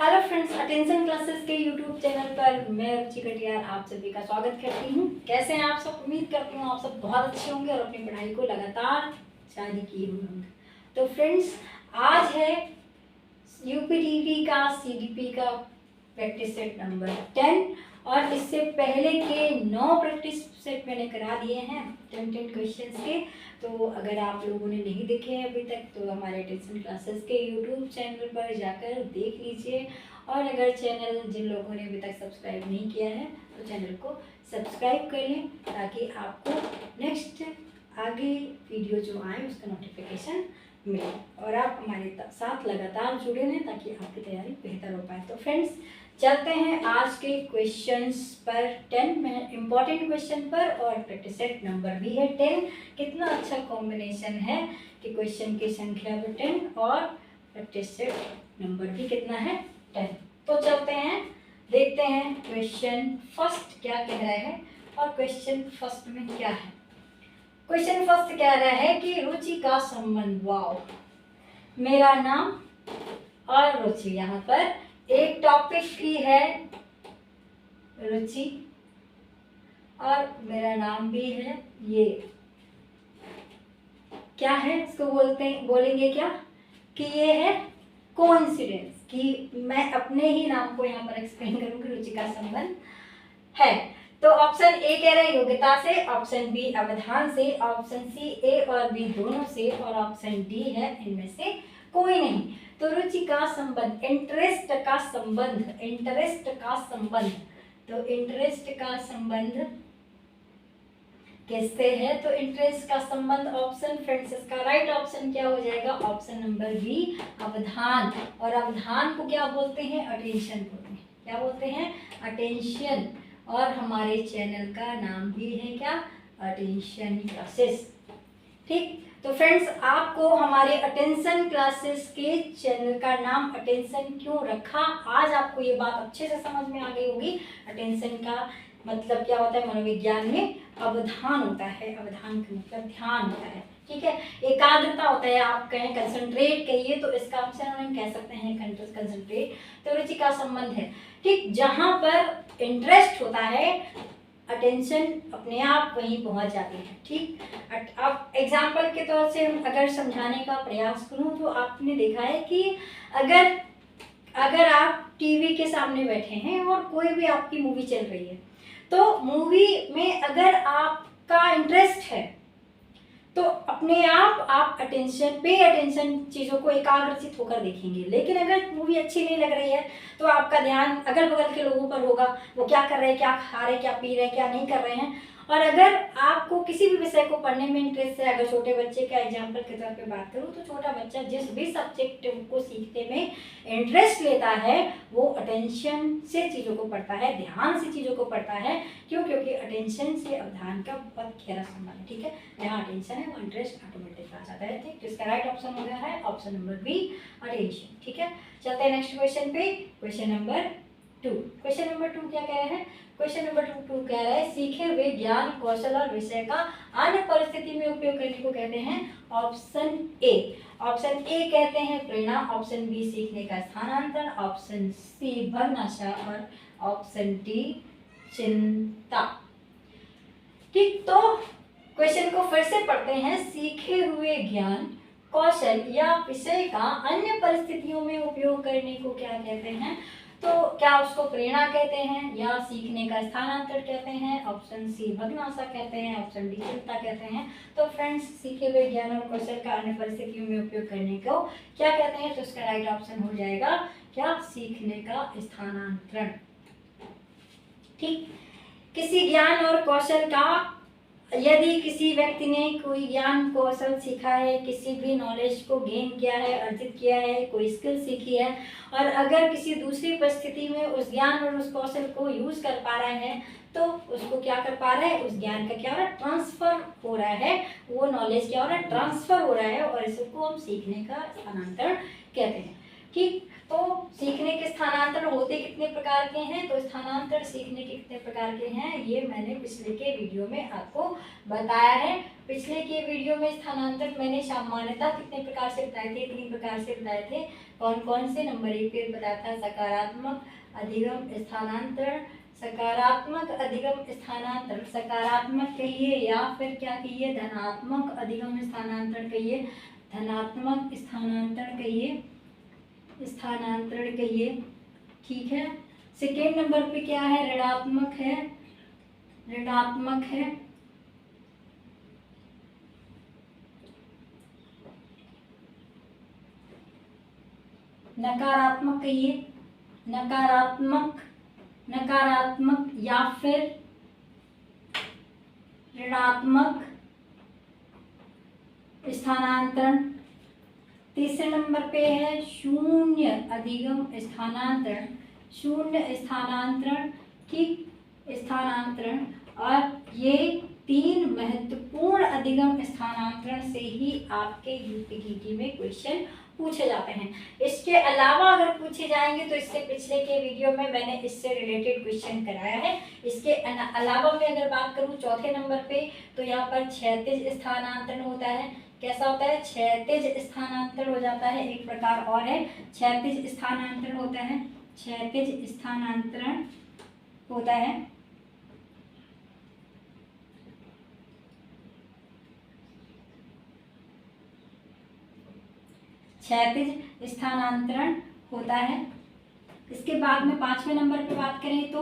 Hello friends, attention classes के YouTube channel पर मैं रुचि कटियार आप सभी का स्वागत करती हूँ। कैसे हैं आप सब? उम्मीद करती हूँ आप सब बहुत अच्छे होंगे और अपनी पढ़ाई को लगातार जारी किए हुए होंगे। तो फ्रेंड्स, आज है यूपीटीटी का सीडीपी का प्रैक्टिस सेट नंबर 10 और इससे पहले के 9 प्रैक्टिस सेट मैंने करा दिए हैं 10 क्वेश्चंस के। तो अगर आप लोगों ने नहीं देखे हैं अभी तक तो हमारे अटेंशन क्लासेस के यूट्यूब चैनल पर जाकर देख लीजिए। और अगर चैनल जिन लोगों ने अभी तक सब्सक्राइब नहीं किया है तो चैनल को सब्सक्राइब कर लें ताकि आपको नेक्स्ट आगे वीडियो जो आए उसका नोटिफिकेशन मिले और आप हमारे साथ लगातार जुड़े रहें ताकि आपकी तैयारी बेहतर हो पाए। तो फ्रेंड्स, चलते हैं आज के क्वेश्चंस पर 10 में इम्पॉर्टेंट क्वेश्चन पर और प्रैक्टिस सेट नंबर भी है 10। कितना अच्छा कॉम्बिनेशन है कि क्वेश्चन की संख्या भी 10 और प्रैक्टिस सेट नंबर भी कितना है 10। तो चलते हैं, देखते हैं क्वेश्चन फर्स्ट क्या कह रहा है और क्वेश्चन फर्स्ट में क्या है। क्वेश्चन फर्स्ट कह रहा है कि रुचि का संबंध। वाओ, मेरा नाम और रुचि, यहाँ पर एक टॉपिक की है रुचि और मेरा नाम भी है। ये क्या है, इसको बोलेंगे क्या कि ये है कोइंसिडेंस, कि मैं अपने ही नाम को यहाँ पर एक्सप्लेन करूंगी। रुचि का संबंध है। तो ऑप्शन ए कह रहे हैं योग्यता से, ऑप्शन बी अवधान से, ऑप्शन सी ए और बी दोनों से और ऑप्शन डी है इनमें से कोई नहीं। तो रुचि का संबंध, इंटरेस्ट का संबंध, इंटरेस्ट का संबंध, तो इंटरेस्ट का संबंध किससे है? तो इंटरेस्ट का संबंध ऑप्शन फ्रेंड्स इसका राइट ऑप्शन क्या हो जाएगा? ऑप्शन नंबर बी अवधान। और अवधान को क्या बोलते हैं? अटेंशन बोलते हैं। क्या बोलते हैं? अटेंशन। और हमारे चैनल का नाम भी है क्या? Attention classes. ठीक, तो फ्रेंड्स आपको हमारे अटेंशन क्लासेस के चैनल का नाम अटेंशन क्यों रखा, आज आपको ये बात अच्छे से समझ में आ गई होगी। अटेंशन का मतलब क्या होता है? मनोविज्ञान में अवधान होता है। अवधान का मतलब ध्यान होता है। ठीक है, एकाग्रता होता है। आप कहें कंसंट्रेट कहिए तो इसका ऑप्शन हम कह सकते हैं कंसंट्रेट। तो रुचि का संबंध है। ठीक, जहां पर इंटरेस्ट होता है अटेंशन अपने आप वहीं पहुंच जाती है। ठीक, अब एग्जाम्पल के तौर से अगर समझाने का प्रयास करूं तो आपने देखा है कि अगर आप टीवी के सामने बैठे हैं और कोई भी आपकी मूवी चल रही है तो मूवी में अगर आपका इंटरेस्ट है तो अपने आप अटेंशन चीज़ों को एकाग्रचित होकर देखेंगे। लेकिन अगर मूवी अच्छी नहीं लग रही है तो आपका ध्यान अगल बगल के लोगों पर होगा, वो क्या कर रहे हैं, क्या खा रहे हैं, क्या पी रहे हैं, क्या नहीं कर रहे हैं। और अगर आपको किसी भी विषय को पढ़ने में इंटरेस्ट है, अगर छोटे बच्चे का एग्जाम्पल के तौर पे बात करूँ तो छोटा बच्चा जिस भी सब्जेक्ट को सीखने में इंटरेस्ट लेता है वो अटेंशन से चीज़ों को पढ़ता है, ध्यान से चीज़ों को पढ़ता है। क्यों? क्योंकि अटेंशन से अवधान का बहुत गहरा संबंध है। ठीक है, जहाँ अटेंशन है वो इंटरेस्ट ऑटोमेटिक आ जाता है। ठीक, तो इसका राइट ऑप्शन हो गया है ऑप्शन नंबर बी अटेंशन। ठीक है, चलते हैं नेक्स्ट क्वेश्चन पे। Question number 2। क्वेश्चन नंबर 2 क्या कह रहे हैं? क्वेश्चन नंबर 2 कह रहा है सीखे हुए ज्ञान कौशल और विषय का अन्य परिस्थिति में उपयोग करने को कहते हैं ऑप्शन ए। ऑप्शन ए कहते हैं प्रेरणा, ऑप्शन बी सीखने का स्थानांतरण, ऑप्शन सी भग्नाशा और ऑप्शन डी चिंता। ठीक, तो क्वेश्चन को फिर से पढ़ते हैं। सीखे हुए ज्ञान कौशल या विषय का अन्य परिस्थितियों में उपयोग करने को क्या कहते हैं? तो क्या उसको प्रेरणा कहते हैं या सीखने का स्थानांतरण कहते हैं, ऑप्शन सी भग्नाशा कहते हैं, ऑप्शन डी चिंता कहते हैं। तो फ्रेंड्स, सीखे हुए ज्ञान और कौशल का अन्य परिस्थितियों में उपयोग करने को क्या कहते हैं? तो इसका राइट ऑप्शन हो जाएगा क्या? सीखने का स्थानांतरण। ठीक, किसी ज्ञान और कौशल का, यदि किसी व्यक्ति ने कोई ज्ञान कौशल सीखा है, किसी भी नॉलेज को गेन किया है, अर्जित किया है, कोई स्किल सीखी है और अगर किसी दूसरी परिस्थिति में उस ज्ञान और उस कौशल को यूज कर पा रहा है तो उसको क्या कर पा रहा है? उस ज्ञान का क्या हो रहा है? ट्रांसफर हो रहा है। वो नॉलेज क्या हो रहा है? ट्रांसफर हो रहा है और इसको हम सीखने का स्थानांतरण कहते हैं। ठीक, तो सीखने के स्थानांतरण होते कितने प्रकार के हैं, तो स्थानांतरण सीखने के कितने प्रकार के हैं ये मैंने पिछले के वीडियो में आपको बताया है। पिछले के वीडियो में स्थानांतरण मैंने सामान्यतः कितने प्रकार से बताए थे, 3 प्रकार से बताए थे। कौन कौन से? नंबर 1 पे बताया था सकारात्मक अधिगम स्थानांतरण, सकारात्मक अधिगम स्थानांतरण, सकारात्मक कहिए या फिर क्या कहिए, धनात्मक अधिगम स्थानांतरण कहिए, धनात्मक स्थानांतरण कहिए, स्थानांतरण कहिए, ठीक है। सेकेंड नंबर पे क्या है? ऋणात्मक है, ऋणात्मक है। नकारात्मक कहिए, नकारात्मक, नकारात्मक या फिर ऋणात्मक स्थानांतरण। तीसरे नंबर पे है शून्य अधिगम स्थानांतरण, शून्य स्थानांतरण, ठीक, स्थानांतरण। और ये 3 महत्वपूर्ण अधिगम स्थानांतरण से ही आपके यूपीटीटी में क्वेश्चन पूछे जाते हैं। इसके अलावा अगर पूछे जाएंगे तो इससे पिछले के वीडियो में मैंने इससे रिलेटेड क्वेश्चन कराया है। इसके अलावा मैं अगर बात करूं चौथे नंबर पे, तो यहाँ पर क्षैतिज स्थानांतरण होता है। कैसा होता है? क्षैतिज स्थानांतरण हो जाता है। एक प्रकार और है, क्षैतिज स्थानांतरण होता है, क्षैतिज स्थानांतरण होता है। क्षैतिज स्थानांतरण होता है। इसके बाद में 5वें नंबर पे बात करें तो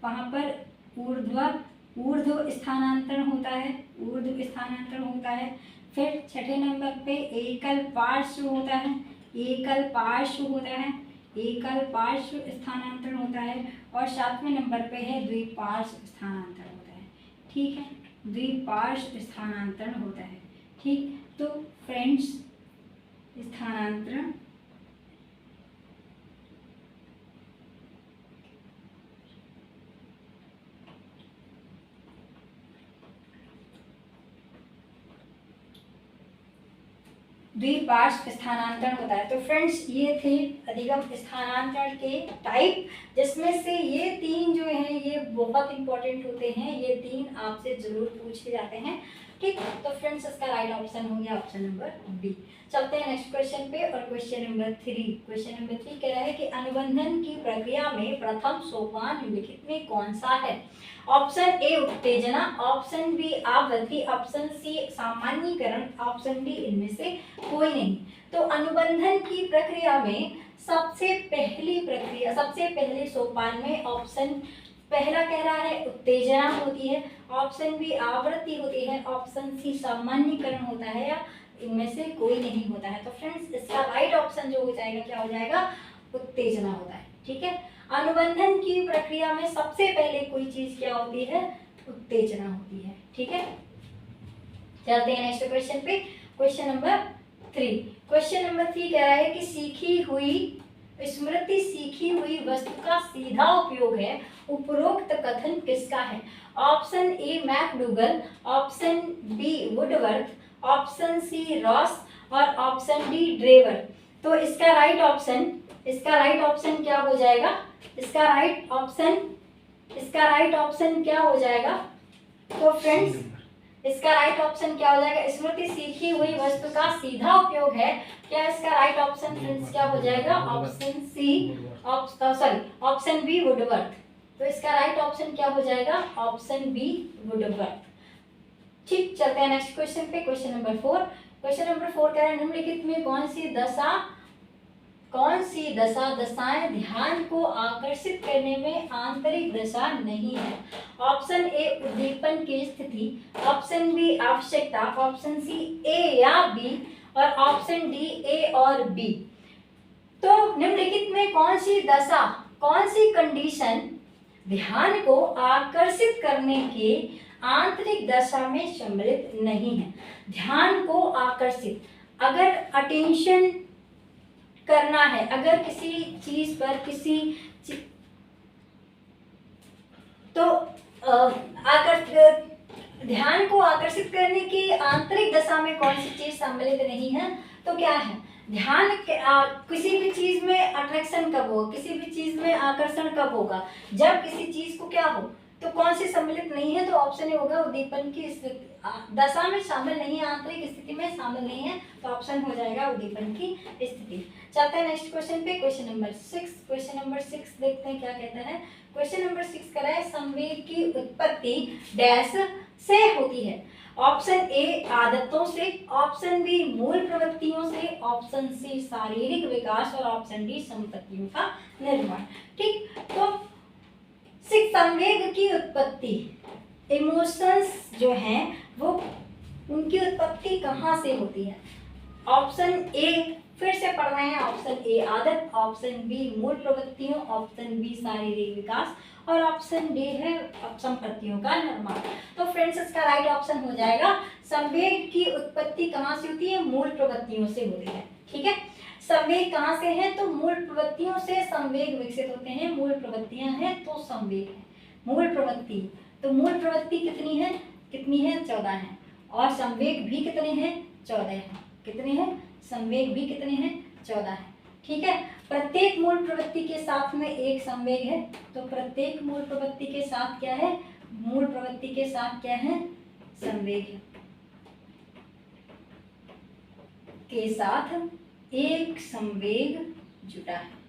वहाँ पर ऊर्ध्व स्थानांतरण होता है, ऊर्ध्व स्थानांतरण होता है। फिर 6ठे नंबर पे एकल पार्श्व होता है, एकल पार्श्व होता है, एकल पार्श्व स्थानांतरण होता है। और 7वें नंबर पे है द्विपार्श्व स्थानांतरण होता है, ठीक है, द्विपार्श्व स्थानांतरण होता है, ठीक। तो फ्रेंड्स, स्थानांतरण द्विपार्श्व स्थानांतरण होता है। तो फ्रेंड्स, ये थे अधिगम स्थानांतरण के टाइप, जिसमें से ये 3 जो हैं ये बहुत इंपॉर्टेंट होते हैं। ये 3 आपसे जरूर पूछे जाते हैं, ठीक। तो फ्रेंड्स, इसका राइट ऑप्शन हो गया ऑप्शन नंबर बी। चलते हैं नेक्स्ट क्वेश्चन पे, और क्वेश्चन नंबर 3। क्वेश्चन नंबर 3 कह रहा है कि अनुबंधन की प्रक्रिया में प्रथम सोपान निम्नलिखित में कौन सा है? ऑप्शन ए उत्तेजना, ऑप्शन बी आवृत्ति, ऑप्शन सी सामान्यीकरण, ऑप्शन डी इनमें से कोई नहीं। तो अनुबंधन की प्रक्रिया में सबसे पहले सोपान में ऑप्शन पहला कह रहा है उत्तेजना होती है, ऑप्शन बी आवृत्ति होती है, ऑप्शन सी सामान्यीकरण होता है, या इनमें से कोई नहीं होता है। तो फ्रेंड्स, इसका राइट ऑप्शन जो हो जाएगा क्या हो जाएगा? उत्तेजना होता है, ठीक है। अनुबंधन की प्रक्रिया में सबसे पहले कोई चीज क्या होती है? उत्तेजना होती है, ठीक है। चलते हैं नेक्स्ट क्वेश्चन पे, क्वेश्चन नंबर 3। क्वेश्चन नंबर 3 कह रहा है कि सीखी हुई वस्तु का सीधा उपयोग है, उपरोक्त कथन किसका है? Option A McDougall, option B Woodworth, option C Ross और ऑप्शन डी ड्रेवर। तो इसका राइट ऑप्शन क्या हो जाएगा? इसका राइट ऑप्शन क्या हो जाएगा? तो फ्रेंड्स, इसका राइट ऑप्शन क्या हो जाएगा? स्मृति सीखी हुई वस्तु का सीधा उपयोग है। क्या इसका राइट ऑप्शन फ्रेंड्स क्या हो जाएगा? Option B Woodworth. तो इसका राइट ऑप्शन क्या हो जाएगा? ऑप्शन बी वुडवर्थ, ठीक। चलते हैं नेक्स्ट क्वेश्चन पे, क्वेश्चन नंबर 4। क्वेश्चन नंबर 4 कह रहा है निम्नलिखित में कौन सी दशाएं ध्यान को आकर्षित करने में आंतरिक दशा नहीं है? ऑप्शन ए उद्दीपन की स्थिति, ऑप्शन बी आवश्यकता, ऑप्शन सी ए या बी और ऑप्शन डी ए और बी। तो निम्नलिखित में कौन सी कंडीशन ध्यान को आकर्षित करने के आंतरिक दशा में सम्मिलित नहीं है? ध्यान को आकर्षित, अगर अटेंशन करना है, अगर किसी चीज पर ध्यान को आकर्षित करने की आंतरिक दशा में कौन सी चीज सम्मिलित नहीं है? तो क्या है? किसी भी चीज में अट्रैक्शन कब होगा, किसी भी चीज में आकर्षण कब होगा, जब किसी चीज को क्या हो, तो कौन सी सम्मिलित नहीं है, तो ऑप्शन ए होगा उद्दीपन की स्थिति, दशा में शामिल नहीं है, आंतरिक स्थिति में शामिल नहीं है, तो ऑप्शन हो जाएगा उद्दीपन की स्थिति। चलते हैं नेक्स्ट क्वेश्चन पे, क्वेश्चन नंबर 6। क्वेश्चन नंबर 6 देखते हैं क्या कहता है। क्वेश्चन नंबर 6 कह रहा है संवेग की उत्पत्ति डैश से होती है। ऑप्शन ए आदतों से, ऑप्शन बी मूल प्रवृत्तियों से, ऑप्शन सी शारीरिक विकास और ऑप्शन डी संपत्तियों का निर्माण। ठीक, तो संवेग की उत्पत्ति, इमोशंस जो हैं वो उनकी उत्पत्ति कहाँ से होती है। ऑप्शन ए फिर से पढ़ रहे हैं, ऑप्शन ए आदत, ऑप्शन बी मूल प्रवृत्तियों, ऑप्शन बी शारीरिक विकास और ऑप्शन डी है संपत्तियों का निर्माण। तो फ्रेंड्स इसका राइट ऑप्शन हो जाएगा संवेग की उत्पत्ति कहाँ से होती है, मूल प्रवृत्तियों से होती है। ठीक है, संवेग कहाँ से है, तो मूल प्रवृत्तियों से संवेग विकसित होते हैं। मूल प्रवृत्तियां हैं तो संवेग है। मूल प्रवृत्ति, तो मूल प्रवृत्ति कितनी है, 14 है, और संवेग भी कितने हैं, 14 है। कितने हैं, संवेग भी कितने हैं, 14 है। ठीक है, प्रत्येक मूल प्रवृत्ति के साथ में एक संवेग है, तो प्रत्येक मूल प्रवृत्ति के साथ क्या है, मूल प्रवृत्ति के साथ क्या है, संवेग है, के साथ एक संवेग जुड़ा है।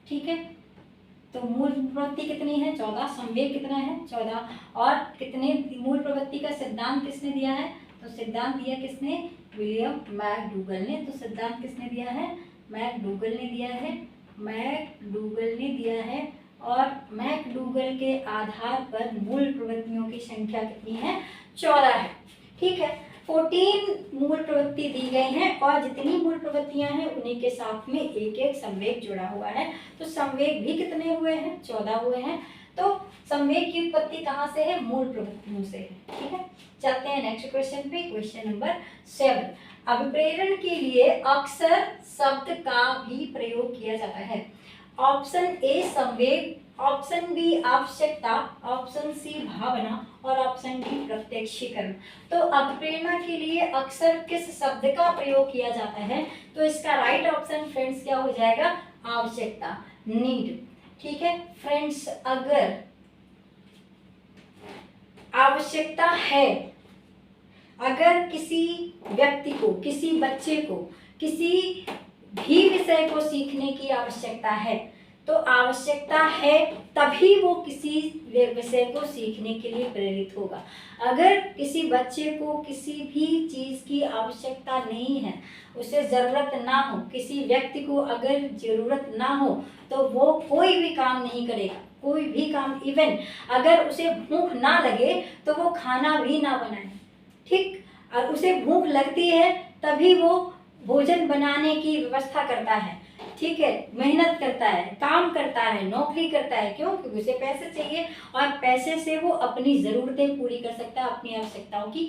ठीक है, तो मूल प्रवृत्ति कितनी है, 14, संवेग कितना है, 14, और कितने मूल प्रवृत्ति का सिद्धांत किसने दिया है, तो सिद्धांत दिया किसने, विलियम मैकडूगल ने। तो सिद्धांत किसने दिया है, मैकडूगल ने दिया है, मैकडूगल ने दिया है, और मैकडूगल के आधार पर मूल प्रवृत्तियों की संख्या कितनी है, 14 है। ठीक है, 14 मूल प्रवृत्ति दी गई हैं, और जितनी मूल प्रवृत्तियां हैं उन्हीं के साथ में एक एक संवेग जुड़ा हुआ है। तो संवेग भी कितने हुए हैं, 14 हुए हैं। तो संवेग की उत्पत्ति कहाँ से है, मूल प्रवृत्तियों से है। ठीक है, चलते हैं नेक्स्ट क्वेश्चन पे, क्वेश्चन नंबर 7। अभिप्रेरण के लिए अक्सर शब्द का भी प्रयोग किया जाता है। ऑप्शन ए संवेग, ऑप्शन बी आवश्यकता, ऑप्शन सी भावना और ऑप्शन डी प्रत्यक्षीकरण। तो अभिप्रेरणा के लिए अक्सर किस शब्द का प्रयोग किया जाता है, तो इसका राइट ऑप्शन फ्रेंड्स क्या हो जाएगा, आवश्यकता, नीड। ठीक है फ्रेंड्स, अगर आवश्यकता है, अगर किसी व्यक्ति को, किसी बच्चे को किसी भी विषय को सीखने की आवश्यकता है, तो आवश्यकता है तभी वो किसी विषय को सीखने के लिए प्रेरित होगा। अगर किसी बच्चे को किसी भी चीज़ की आवश्यकता नहीं है, उसे ज़रूरत ना हो, किसी व्यक्ति को अगर ज़रूरत ना हो, तो वो कोई भी काम नहीं करेगा, कोई भी काम। इवन अगर उसे भूख ना लगे तो वो खाना भी ना बनाए। ठीक, और उसे भूख लगती है तभी वो भोजन बनाने की व्यवस्था करता है। ठीक है, मेहनत करता है, काम करता है, नौकरी करता है। क्यों, क्योंकि उसे पैसे चाहिए, और पैसे से वो अपनी ज़रूरतें पूरी कर सकता है, अपनी आवश्यकताओं की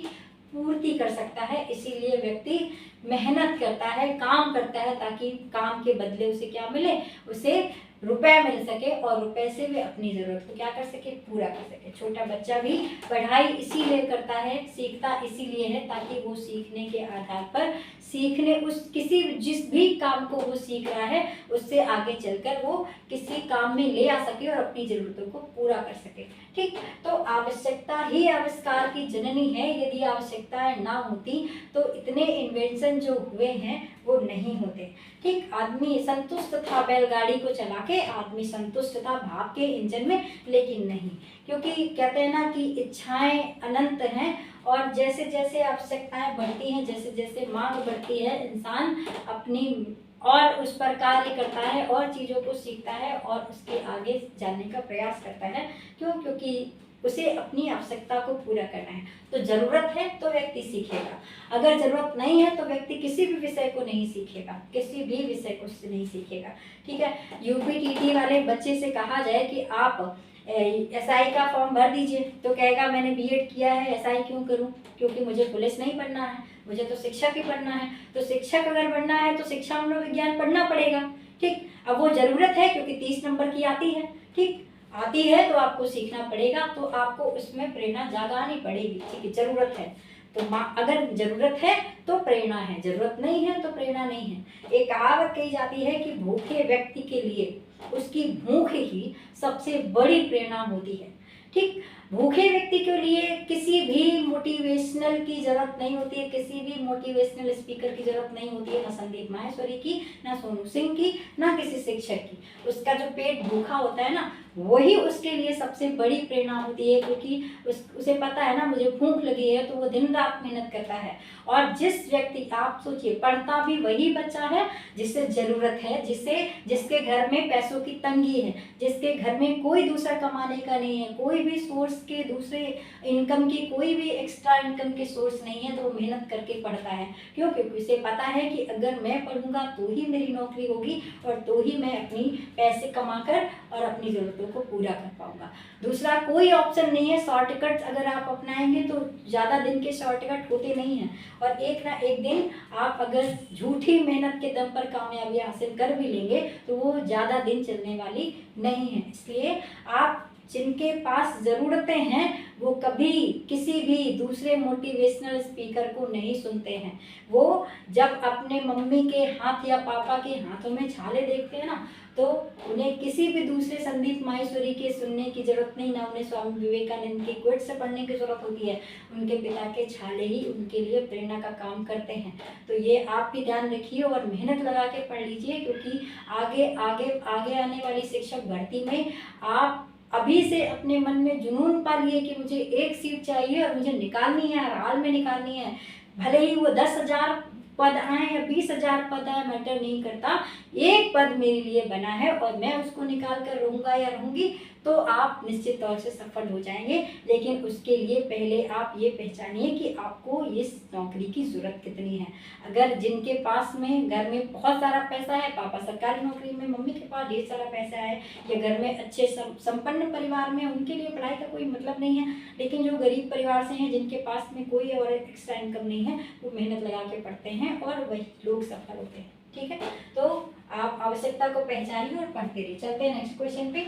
पूर्ति कर सकता है। इसीलिए व्यक्ति मेहनत करता है, काम करता है, ताकि काम के बदले उसे क्या मिले, उसे रुपए मिल सके, और रुपए से वे अपनी ज़रूरत को क्या कर सके, पूरा कर सके। छोटा बच्चा भी पढ़ाई इसीलिए करता है, सीखता इसीलिए है, ताकि वो सीखने के आधार पर सीखने उस किसी जिस भी काम को वो सीख रहा है उससे आगे चलकर वो किसी काम में ले आ सके और अपनी ज़रूरतों को पूरा कर सके। ठीक, तो आवश्यकता ही आविष्कार की जननी है। यदि आवश्यकताएं ना होती तो इतने इन्वेंशन जो हुए हैं वो नहीं होते। ठीक, आदमी संतुष्ट था बैलगाड़ी को चला के, आदमी संतुष्ट था भाप के इंजन में, लेकिन नहीं, क्योंकि कहते हैं ना कि इच्छाएं अनंत हैं, और जैसे जैसे आवश्यकताएं बढ़ती हैं, जैसे जैसे मांग बढ़ती है, इंसान अपनी और उस पर कार्य करता है और चीज़ों को सीखता है और उसके आगे जाने का प्रयास करता है। क्यों, क्योंकि उसे अपनी आवश्यकता को पूरा करना है। तो ज़रूरत है तो व्यक्ति सीखेगा, अगर ज़रूरत नहीं है तो व्यक्ति किसी भी विषय को नहीं सीखेगा, किसी भी विषय को नहीं सीखेगा। ठीक है, यूपीटीटी वाले बच्चे से कहा जाए कि आप एसआई का फॉर्म भर दीजिए, तो कहेगा मैंने बीएड किया है, एसआई क्यों करूं, क्योंकि मुझे पुलिस नहीं पढ़ना है, मुझे तो शिक्षक ही पढ़ना है। तो शिक्षक अगर बनना है तो शिक्षा मनोविज्ञान पढ़ना पड़ेगा। ठीक, अब वो ज़रूरत है क्योंकि 30 नंबर की आती है। ठीक, आती है तो आपको सीखना पड़ेगा, तो आपको उसमें प्रेरणा जगानी पड़ेगी। ठीक है, जरूरत है तो अगर जरूरत है तो प्रेरणा है, जरूरत नहीं है तो प्रेरणा नहीं है। एक कहावत कही जाती है कि भूखे व्यक्ति के लिए उसकी भूख ही सबसे बड़ी प्रेरणा होती है। ठीक, भूखे व्यक्ति के लिए किसी भी मोटिवेशनल की जरूरत नहीं होती है, किसी भी मोटिवेशनल स्पीकर की जरूरत नहीं होती है, ना संदीप माहेश्वरी की, ना सोनू सिंह की, ना किसी शिक्षक की। उसका जो पेट भूखा होता है ना, वही उसके लिए सबसे बड़ी प्रेरणा होती है, क्योंकि उसे पता है ना मुझे भूख लगी है, तो वो दिन रात मेहनत करता है। और जिस व्यक्ति, आप सोचिए, पढ़ता भी वही बच्चा है जिसे जरूरत है, जिसके घर में पैसों की तंगी है, जिसके घर में कोई दूसरा कमाने का नहीं है, कोई भी सोर्स के दूसरे इनकम की, कोई भी एक्स्ट्रा इनकम के सोर्स नहीं है, तो वो मेहनत करके पढ़ता है। क्यों? क्योंकि उसे पता है कि अगर मैं पढ़ूंगा तो ही मेरी नौकरी होगी और तो ही मैं अपनी पैसे कमाकर और अपनी जरूरतों को पूरा कर पाऊंगा। दूसरा कोई ऑप्शन नहीं है। शॉर्टकट अगर आप अपनाएंगे तो ज़्यादा दिन के शॉर्टकट होते नहीं हैं, और एक ना एक दिन आप अगर झूठी मेहनत के दम पर कामयाबी हासिल कर भी लेंगे तो वो ज़्यादा दिन चलने वाली नहीं है। इसलिए आप जिनके पास ज़रूरतें हैं वो कभी किसी भी दूसरे मोटिवेशनल स्पीकर को नहीं सुनते हैं। वो जब अपने मम्मी के हाथ या पापा के हाथों में छाले देखते हैं ना, तो उन्हें किसी भी दूसरे संदीप माहेश्वरी के सुनने की जरूरत नहीं, ना उन्हें स्वामी विवेकानंद की क्विट से पढ़ने की जरूरत होती है। उनके पिता के छाले ही उनके लिए प्रेरणा का काम करते हैं। तो ये आप भी ध्यान रखिए और मेहनत लगा के पढ़ लीजिए, क्योंकि आगे आगे आगे आने वाली शिक्षक भर्ती में आप अभी से अपने मन में जुनून पा लिए कि मुझे एक सीट चाहिए और मुझे निकालनी है, हर हाल में निकालनी है। भले ही वो 10,000 पद आए या 20,000 पद आए, मैटर नहीं करता, एक पद मेरे लिए बना है और मैं उसको निकाल कर रहूँगा या रहूँगी, तो आप निश्चित तौर से सफल हो जाएंगे। लेकिन उसके लिए पहले आप ये पहचानिए कि आपको इस नौकरी की ज़रूरत कितनी है। अगर जिनके पास में घर में बहुत सारा पैसा है, पापा सरकारी नौकरी में, मम्मी के पास ढेर सारा पैसा है, या घर में अच्छे संपन्न परिवार में, उनके लिए पढ़ाई का कोई मतलब नहीं है। लेकिन जो गरीब परिवार से हैं, जिनके पास में कोई और एक्स्ट्रा इनकम नहीं है, वो मेहनत लगा के पढ़ते हैं और वही लोग सफल होते हैं। ठीक है, तो आप आवश्यकता को पहचानिए और पढ़ते रहिए। चलते हैं नेक्स्ट क्वेश्चन पे।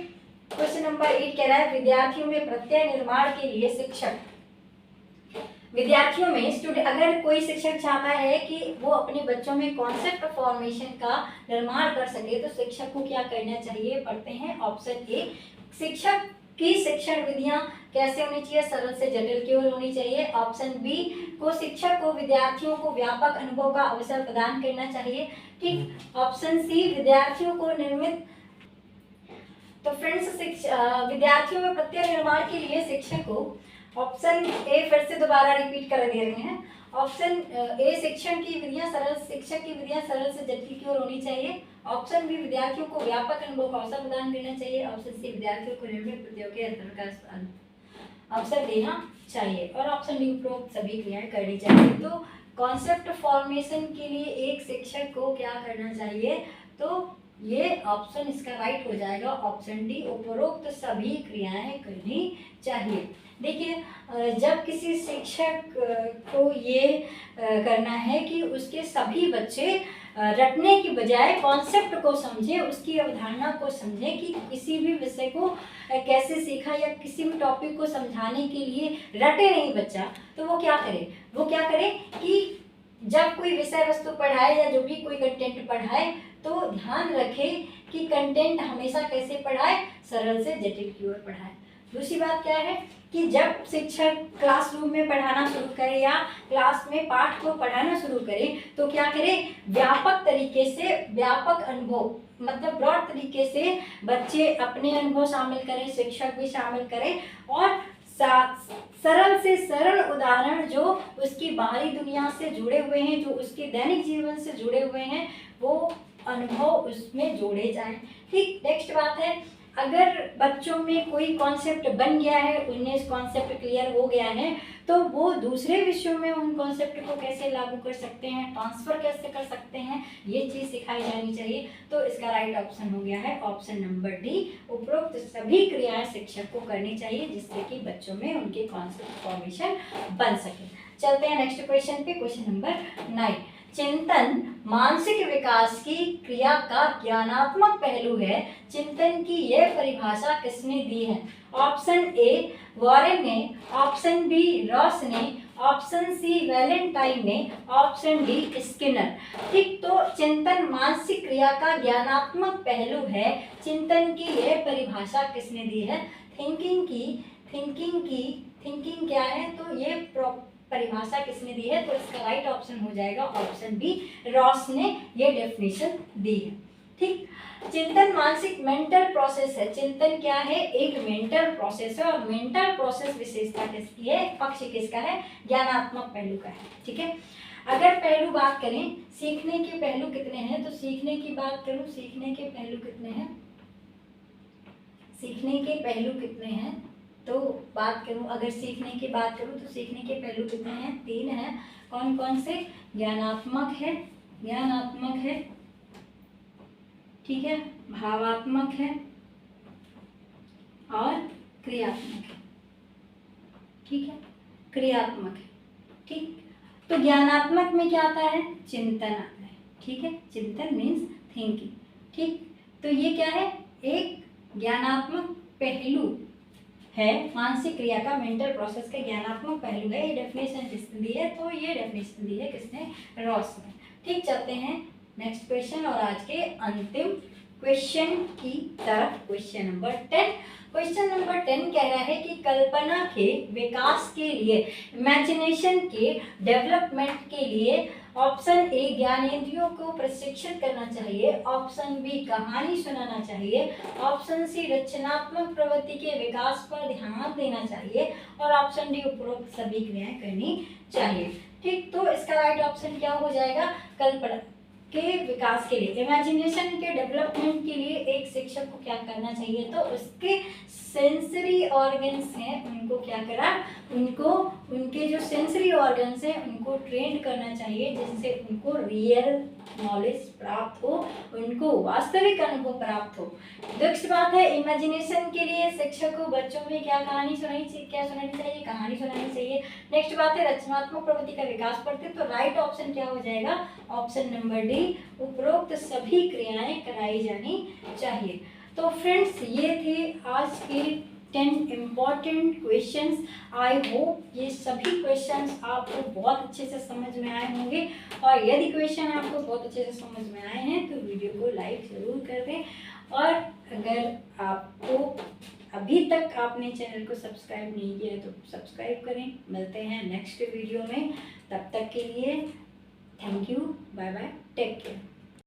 क्वेश्चन नंबर 8 कह रहा है विद्यार्थियों में प्रत्यय निर्माण के लिए शिक्षक, विद्यार्थियों में स्टूडेंट, अगर कोई शिक्षक चाहता है कि वो अपने बच्चों में कॉन्सेप्ट फॉर्मेशन का निर्माण कर सके, तो शिक्षक को क्या करना चाहिए? पढ़ते हैं। ऑप्शन ए, शिक्षक की शिक्षण विधियां कैसे होनी चाहिए? सरल से जटिल की ओर होनी चाहिए। ऑप्शन बी को शिक्षक को विद्यार्थियों को व्यापक अनुभव का अवसर प्रदान करना चाहिए। ठीक। ऑप्शन सी, विद्यार्थियों को निर्मित, तो फ्रेंड्स विद्यार्थियों में प्रत्यय निर्माण के लिए शिक्षक को, ऑप्शन ए फिर से दोबारा रिपीट कर दे रहे हैं। ऑप्शन ए, शिक्षण की विधियां सरल, शिक्षक की विधियां सरल से जटिल की ओर होनी चाहिए। ऑप्शन बी, विद्यार्थियों को व्यापक अनुभव का अवसर प्रदान करना चाहिए। ऑप्शन सी, विद्यार्थियों को निर्मित प्रत्ययों के अध्ययन का अवसर देना चाहिए। और ऑप्शन डी, उपरोक्त सभी क्रियाएं करनी चाहिए। तो कॉन्सेप्ट फॉर्मेशन के लिए एक शिक्षक को क्या करना चाहिए? तो ये ऑप्शन इसका राइट हो जाएगा, ऑप्शन डी, उपरोक्त सभी क्रियाएं करनी चाहिए। देखिए, जब किसी शिक्षक को ये करना है कि उसके सभी बच्चे रटने की बजाय कॉन्सेप्ट को समझे, उसकी अवधारणा को समझे कि किसी भी विषय को कैसे सीखा, या किसी भी टॉपिक को समझाने के लिए रटे नहीं बच्चा, तो वो क्या करे? वो क्या करे कि जब कोई विषय वस्तु पढ़ाए या जो भी कोई कंटेंट पढ़ाए, तो ध्यान रखे कि कंटेंट हमेशा कैसे पढ़ाए? सरल से जटिल की ओर पढ़ाए। दूसरी बात क्या है कि जब शिक्षक क्लासरूम में पढ़ाना शुरू करे या क्लास में पाठ को पढ़ाना शुरू करे, तो क्या करे? व्यापक तरीके से, व्यापक अनुभव, मतलब ब्रॉड तरीके से बच्चे अपने अनुभव शामिल करें, शिक्षक भी शामिल करें, और सरल से सरल उदाहरण जो उसकी बाहरी दुनिया से जुड़े हुए हैं, जो उसके दैनिक जीवन से जुड़े हुए हैं, वो अनुभव उसमें जोड़े जाएं। ठीक। नेक्स्ट बात है, अगर बच्चों में कोई कॉन्सेप्ट बन गया है, उन्हें कॉन्सेप्ट क्लियर हो गया है, तो वो दूसरे विषयों में उन कॉन्सेप्ट को कैसे लागू कर सकते हैं, ट्रांसफर कैसे कर सकते हैं, ये चीज़ सिखाई जानी चाहिए। तो इसका राइट ऑप्शन हो गया है ऑप्शन नंबर डी, उपरोक्त सभी क्रियाएं शिक्षक को करनी चाहिए, जिससे कि बच्चों में उनके कॉन्सेप्ट फॉर्मेशन बन सके। चलते हैं नेक्स्ट क्वेश्चन पे। क्वेश्चन नंबर 9 चिंतन मानसिक विकास की क्रिया का ज्ञानात्मक पहलू है। चिंतन की यह परिभाषा किसने दी है? ऑप्शन ए वॉरेन ने, ऑप्शन बी रॉस ने, ऑप्शन सी वैलेंटाइन ने, ऑप्शन डी स्किनर। ठीक, तो चिंतन मानसिक क्रिया का ज्ञानात्मक पहलू है। चिंतन की यह परिभाषा किसने दी है? थिंकिंग क्या है? तो ये परिभाषा किसने दी है? तो इसका राइट ऑप्शन हो जाएगा ऑप्शन बी, रॉस ने ये डेफिनेशन दी है। ठीक, चिंतन मानसिक मेंटल प्रोसेस है। चिंतन क्या है? एक मेंटल प्रोसेस है, और मेंटल प्रोसेस विशेषता किसकी है? पक्ष किसका है? ज्ञानात्मक पहलू का है। ठीक है, अगर पहलू बात करें सीखने के पहलू कितने हैं, तो सीखने की बात करूं, सीखने के पहलू कितने हैं? सीखने के पहलू कितने हैं? तो बात करूं, अगर सीखने की बात करूं तो सीखने के पहलू कितने हैं? 3 हैं। कौन कौन से? ज्ञानात्मक है, ठीक है, भावात्मक है और क्रियात्मक है। ठीक है, क्रियात्मक है। ठीक, तो ज्ञानात्मक में क्या आता है? चिंतन आता है। ठीक है, चिंतन मीन्स थिंकिंग। ठीक, तो ये क्या है? एक ज्ञानात्मक पहलू है, मानसिक क्रिया का, मेंटल प्रोसेस का ज्ञानात्मक पहलू है। ये डेफिनेशन किसने दी है? तो ये डेफिनेशन दी है किसने? रॉस ने। ठीक, चलते हैं नेक्स्ट क्वेश्चन और आज के अंतिम क्वेश्चन की तरफ। Question number 10। क्वेश्चन नंबर 10 कह रहा है कि कल्पना के विकास के लिए, इमेजिनेशन के डेवलपमेंट के लिए ऑप्शन ए ज्ञानेंद्रियों को प्रशिक्षित करना चाहिए, ऑप्शन बी कहानी सुनाना चाहिए, ऑप्शन सी रचनात्मक प्रवृत्ति के विकास पर ध्यान देना चाहिए, और ऑप्शन डी उपरोक्त सभी क्रियाएं करनी चाहिए। ठीक, तो इसका राइट ऑप्शन क्या हो जाएगा? कल्पना के विकास के लिए, इमेजिनेशन के डेवलपमेंट के लिए एक शिक्षक को क्या करना चाहिए? तो उसके सेंसरी ऑर्गन्स हैं उनको क्या करा? उनको उनके जो सेंसरी ऑर्गन्स हैं उनको ट्रेन करना चाहिए, जिससे उनको रियल नॉलेज प्राप्त हो, उनको वास्तविक अनुभव प्राप्त हो। नेक्स्ट बात है, इमेजिनेशन के लिए शिक्षक को बच्चों में क्या सुनानी चाहिए? कहानी सुनानी चाहिए। नेक्स्ट बात है, रचनात्मक प्रवृत्ति का विकास करते, तो राइट ऑप्शन क्या हो जाएगा? ऑप्शन नंबर डी, उपरोक्त सभी क्रियाएं कराई जानी चाहिए। तो फ्रेंड्स, ये थे आज के 10 इम्पॉर्टेंट क्वेश्चंस। आई होप ये सभी क्वेश्चंस आपको बहुत अच्छे से समझ में आए होंगे, और यदि क्वेश्चन आपको बहुत अच्छे से समझ में आए हैं तो वीडियो को लाइक ज़रूर कर दें, और अगर आपको अभी तक आपने चैनल को सब्सक्राइब नहीं किया है तो सब्सक्राइब करें। मिलते हैं नेक्स्ट वीडियो में, तब तक के लिए thank you, bye bye, take care.